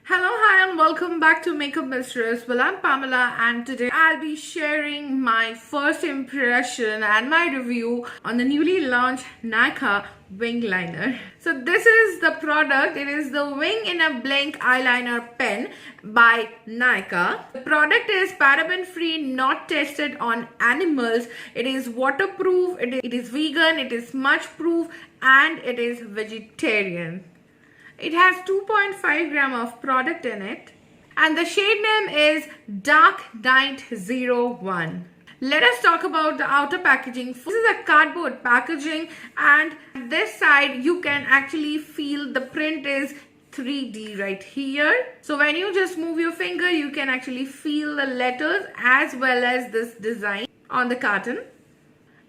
Hello, hi, and welcome back to Makeup Mistress. Well, I'm Pamela, and today I'll be sharing my first impression and my review on the newly launched Nykaa wing liner. So this is the product. It is the Wing in a Blink eyeliner pen by Nykaa. The product is paraben free, not tested on animals. It is waterproof, it is vegan, it is smudge proof, and it is vegetarian. It has 2.5 gram of product in it, and the shade name is Dark Night 01. Let us talk about the outer packaging. This is a cardboard packaging, and this side you can actually feel the print is 3D right here. So when you just move your finger, you can actually feel the letters as well as this design on the carton.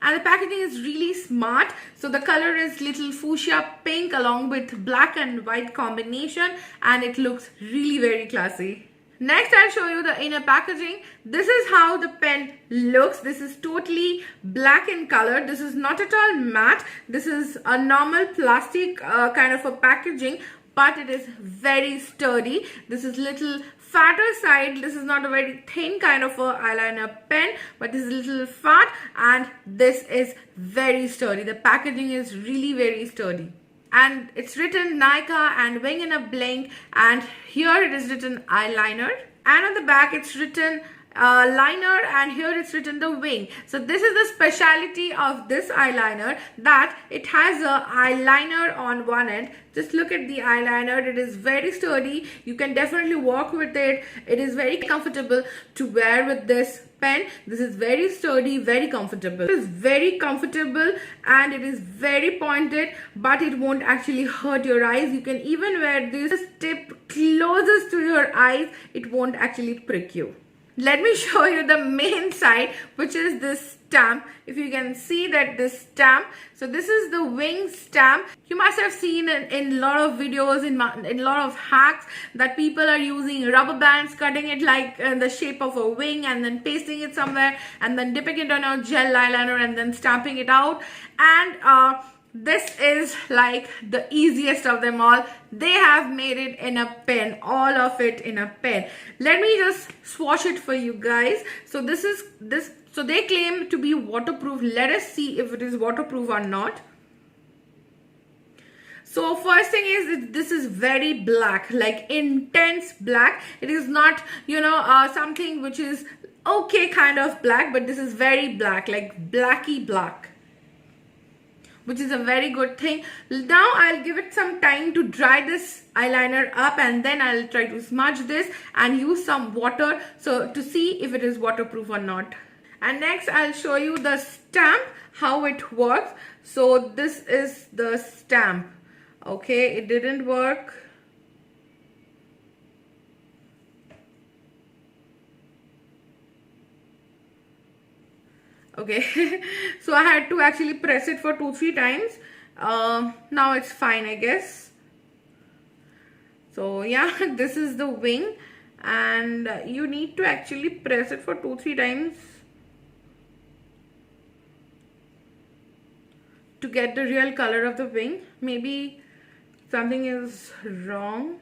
And the packaging is really smart. So the color is little fuchsia pink along with black and white combination, and it looks really very classy. Next, I'll show you the inner packaging. This is how the pen looks. This is totally black in color. This is not at all matte. This is a normal plastic kind of a packaging, but it is very sturdy. This is little fatter side. This is not a very thin kind of a eyeliner pen, but this is a little fat, and this is very sturdy. The packaging is really very sturdy, and it's written Nykaa and Wing in a Blink, and here it is written eyeliner, and on the back it's written liner, and here it's written the wing. So this is the speciality of this eyeliner, that it has a eyeliner on one end. Just look at the eyeliner. It is very sturdy. You can definitely walk with it. It is very comfortable to wear with this pen. This is very sturdy, very comfortable. It is very comfortable, and it is very pointed, but it won't actually hurt your eyes. You can even wear this tip closest to your eyes. It won't actually prick you. Let me show you the main side, which is this stamp. If you can see that this stamp, so this is the wing stamp. You must have seen in a lot of videos, in a lot of hacks, that people are using rubber bands, cutting it like in the shape of a wing, and then pasting it somewhere, and then dipping it on a gel eyeliner, and then stamping it out. And this is like the easiest of them all. They have made it in a pen, all of it in a pen. Let me just swatch it for you guys. So this is this. So they claim to be waterproof. Let us see if it is waterproof or not. So first thing is, this is very black, like intense black. It is not, something which is okay kind of black, but this is very black, like blacky black, which is a very good thing. Now I'll give it some time to dry this eyeliner up, and then I'll try to smudge this and use some water so to see if it is waterproof or not. And next I'll show you the stamp, how it works. So this is the stamp. Okay, it didn't work. Okay, so I had to actually press it for 2-3 times. Now it's fine, I guess. So yeah, this is the wing, and you need to actually press it for 2-3 times to get the real color of the wing. Maybe something is wrong,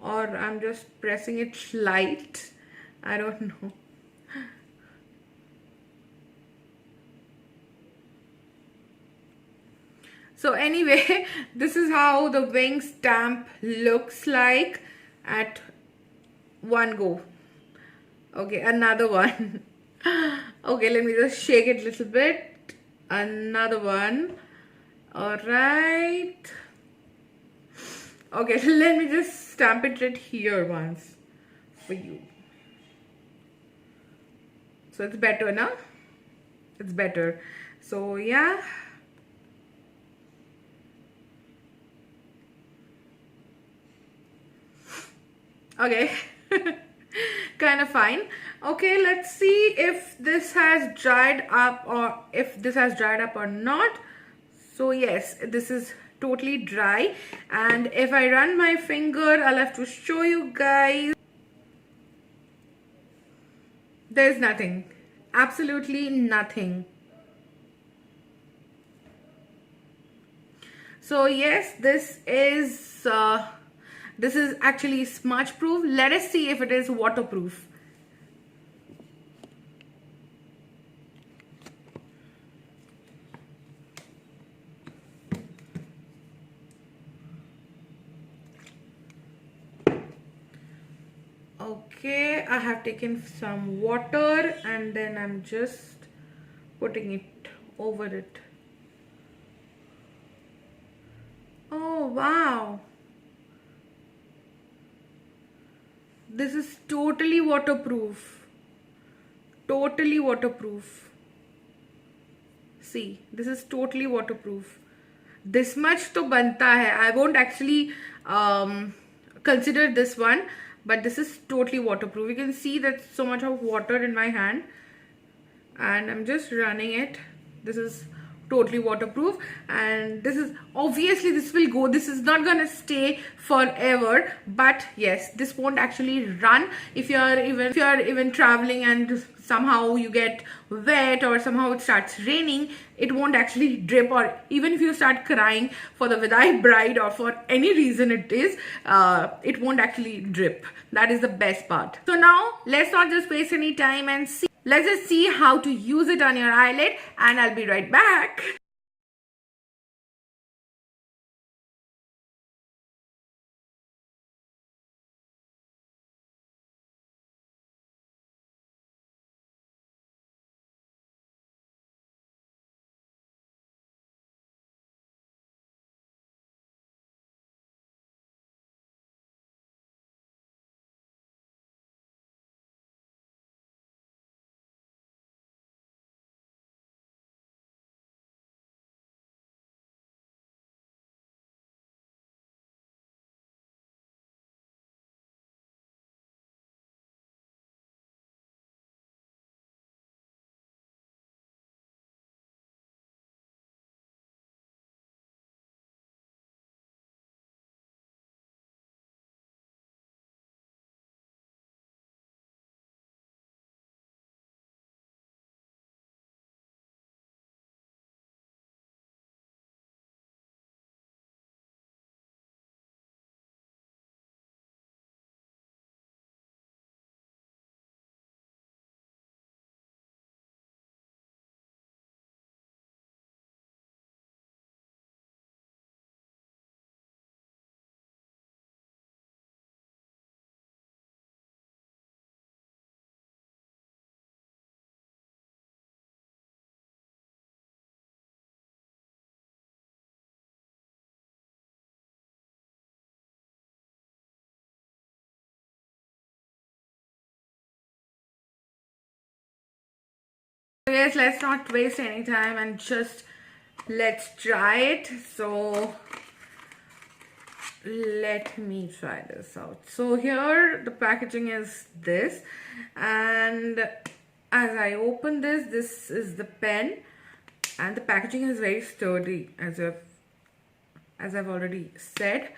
or I'm just pressing it light. I don't know. So anyway, this is how the wing stamp looks like at one go. Okay, another one. Okay, let me just shake it a little bit. Another one. All right. Okay, let me just stamp it right here once for you. So it's better now. It's better. So yeah. Okay, kind of fine. Okay, let's see if this has dried up, or not. So yes, this is totally dry, and if I run my finger, I'll have to show you guys. There's nothing, absolutely nothing. So yes, this is This is actually smudge proof. Let us see if it is waterproof. Okay, I have taken some water and then I'm just putting it over it. Oh wow, this is totally waterproof. Totally waterproof. See, this is totally waterproof. This much to banta hai. I won't actually consider this one, but this is totally waterproof. You can see that so much of water in my hand, and I'm just running it. This is totally waterproof, and this is obviously, this will go, this is not gonna stay forever, but yes, this won't actually run if you're even traveling and somehow you get wet or somehow it starts raining. It won't actually drip, or even if you start crying for the Vidai bride or for any reason it won't actually drip. That is the best part. So now let's not just waste any time and see. Let's just see how to use it on your eyelid, and I'll be right back. Yes, let's not waste any time and just let's try it. So let me try this out. So here the packaging is this, and as I open this, this is the pen, and the packaging is very sturdy, as I've already said,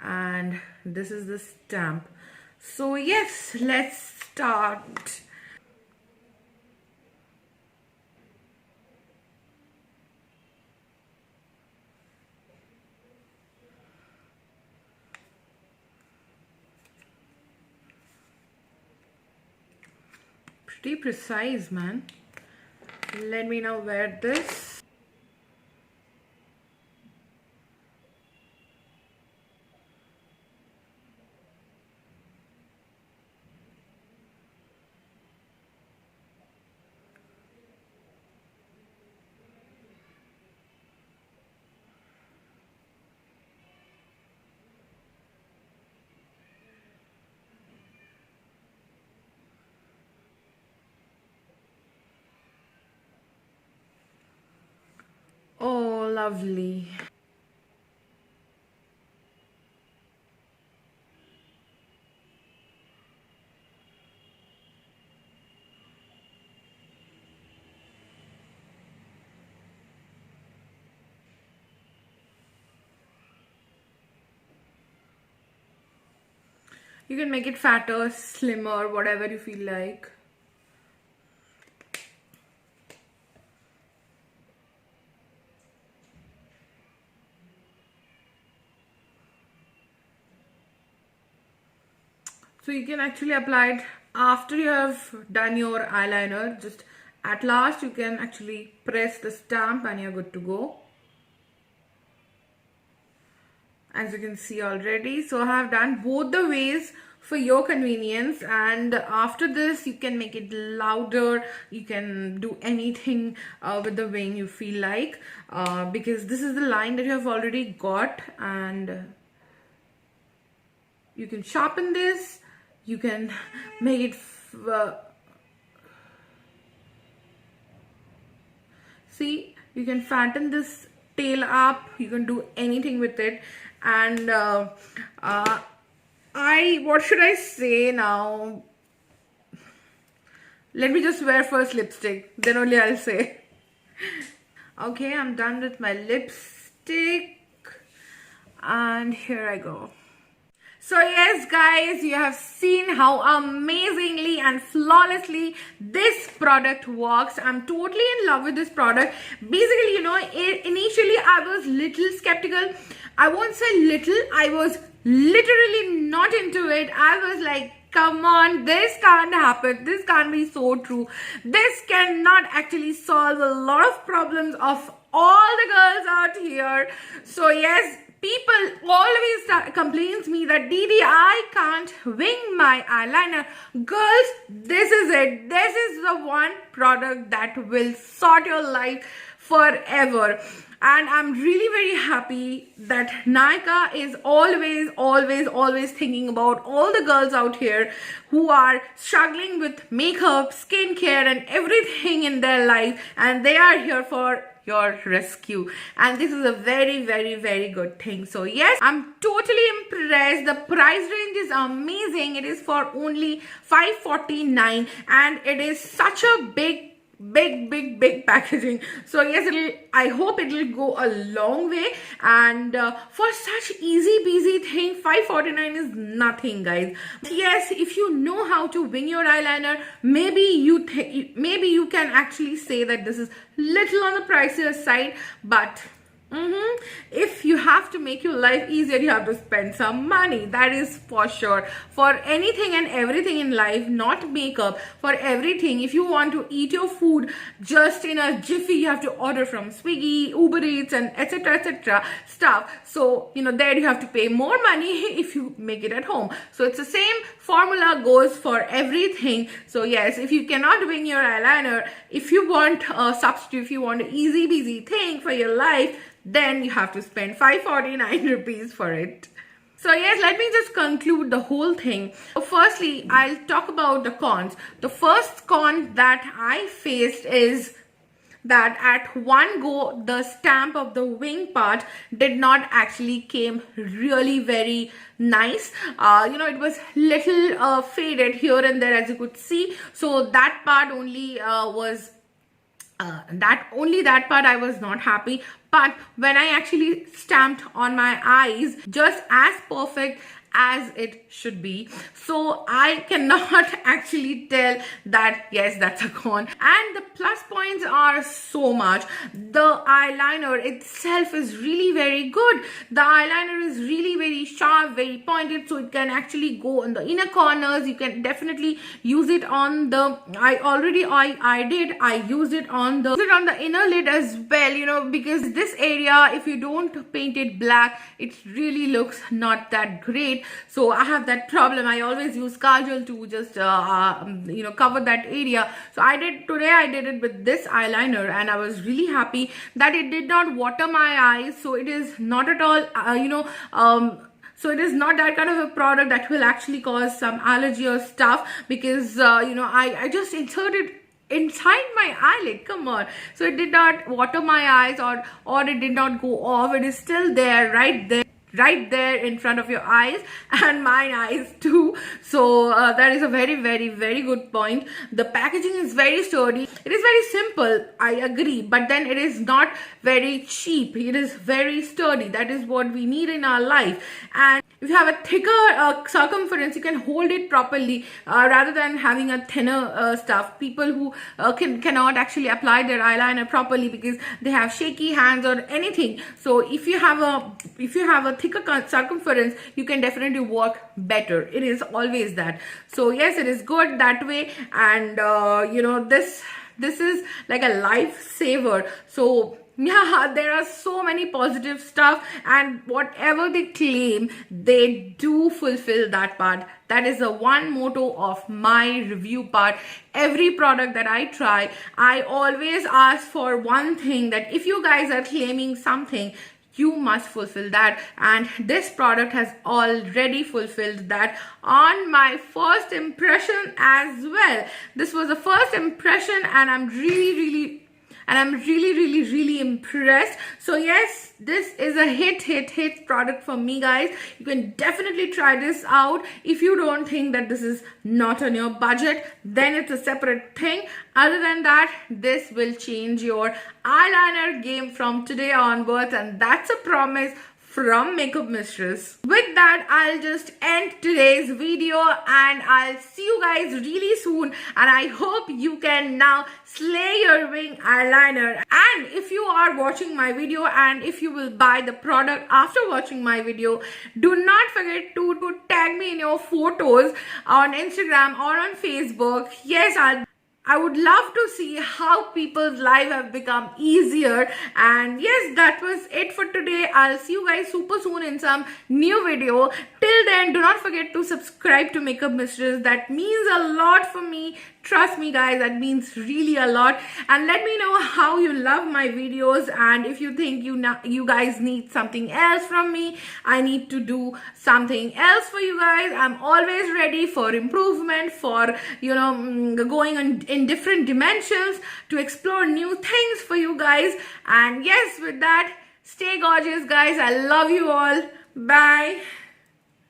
and this is the stamp. So yes, let's start. Pretty precise, man. Let me now wear this. Oh, lovely. You can make it fatter, slimmer, whatever you feel like. So you can actually apply it after you have done your eyeliner. Just at last you can actually press the stamp and you're good to go, as you can see already. So I have done both the ways for your convenience, and after this you can make it louder, you can do anything with the wing you feel like, because this is the line that you have already got, and you can sharpen this, you can make it see, you can fatten this tail up, you can do anything with it. And what should I say now? Let me just wear first lipstick, then only I'll say. Okay, I'm done with my lipstick, and here I go. So yes guys, you have seen how amazingly and flawlessly this product works. I'm totally in love with this product. Basically, you know, initially I was little skeptical. I won't say little, I was literally not into it. I was like, come on, this can't happen. This can't be so true. This cannot actually solve a lot of problems of all the girls out here. So yes, people always complains me that Didi, I can't wing my eyeliner. Girls, this is it. This is the one product that will sort your life forever. And I'm really very happy that Nykaa is always thinking about all the girls out here who are struggling with makeup, skincare and everything in their life, and they are here for your rescue. And this is a very good thing. So yes, I'm totally impressed. The price range is amazing. It is for only $549 and it is such a big packaging. So yes, I hope it will go a long way, and for such easy peasy thing, $549 is nothing, guys. Yes, if you know how to wing your eyeliner, maybe you can actually say that this is little on the pricier side, but if you have to make your life easier, you have to spend some money. That is for sure. For anything and everything in life, not makeup, for everything. If you want to eat your food just in a jiffy, you have to order from Swiggy, Uber Eats and etc stuff. So, you know, there you have to pay more money if you make it at home. So it's the same formula goes for everything. So yes, if you cannot wing your eyeliner, if you want a substitute, if you want an easy peasy thing for your life, then you have to spend 549 rupees for it. So yes, let me just conclude the whole thing. Firstly, I'll talk about the cons. The first con that I faced is that at one go, the stamp of the wing part did not actually came really very nice. You know, it was little faded here and there, as you could see. So that part only that part I was not happy. But when I actually stamped on my eyes, just as perfect as it should be. So I cannot actually tell that yes, that's a con. And the plus points are so much. The eyeliner itself is really very good. The eyeliner is really very sharp, very pointed, so it can actually go in the inner corners. You can definitely use it on the I used it on the inner lid as well, you know, because this area, if you don't paint it black, it really looks not that great. So I have that problem. I always use kajal to just you know, cover that area. So I did it with this eyeliner, and I was really happy that it did not water my eyes. So it is not at all you know, so it is not that kind of a product that will actually cause some allergy or stuff, because you know, I just inserted inside my eyelid. Come on. So it did not water my eyes, or it did not go off. It is still there, right there in front of your eyes and mine eyes too. So that is a very good point. The packaging is very sturdy. It is very simple, I agree, but then it is not very cheap. It is very sturdy. That is what we need in our life. And a thicker circumference, you can hold it properly rather than having a thinner stuff. People who cannot actually apply their eyeliner properly because they have shaky hands or anything. So if you have a thicker circumference, you can definitely work better. It is always that. So yes, it is good that way. And this is like a lifesaver. So yeah, there are so many positive stuff, and whatever they claim, they do fulfill that part. That is the one motto of my review part. Every product that I try, I always ask for one thing, that if you guys are claiming something, you must fulfill that, and this product has already fulfilled that on my first impression as well. This was the first impression, and I'm really impressed. So yes, this is a hit product for me, guys. You can definitely try this out. If you don't think that this is not on your budget, then it's a separate thing. Other than that, this will change your eyeliner game from today onwards, and that's a promise from Makeup Mistress. With that, I'll just end today's video, and I'll see you guys really soon, and I hope you can now slay your wing eyeliner. And if you are watching my video, and if you will buy the product after watching my video, do not forget to tag me in your photos on Instagram or on Facebook. Yes, I would love to see how people's life have become easier. And yes, that was it for today. I'll see you guys super soon in some new video. Till then, do not forget to subscribe to Makeup Mistress. That means a lot for me. Trust me, guys, that means really a lot. And let me know how you love my videos, and if you think you guys need something else from me, I need to do something else for you guys. I'm always ready for improvement, for going in different dimensions, to explore new things for you guys. And yes, with that, stay gorgeous, guys. I love you all. Bye.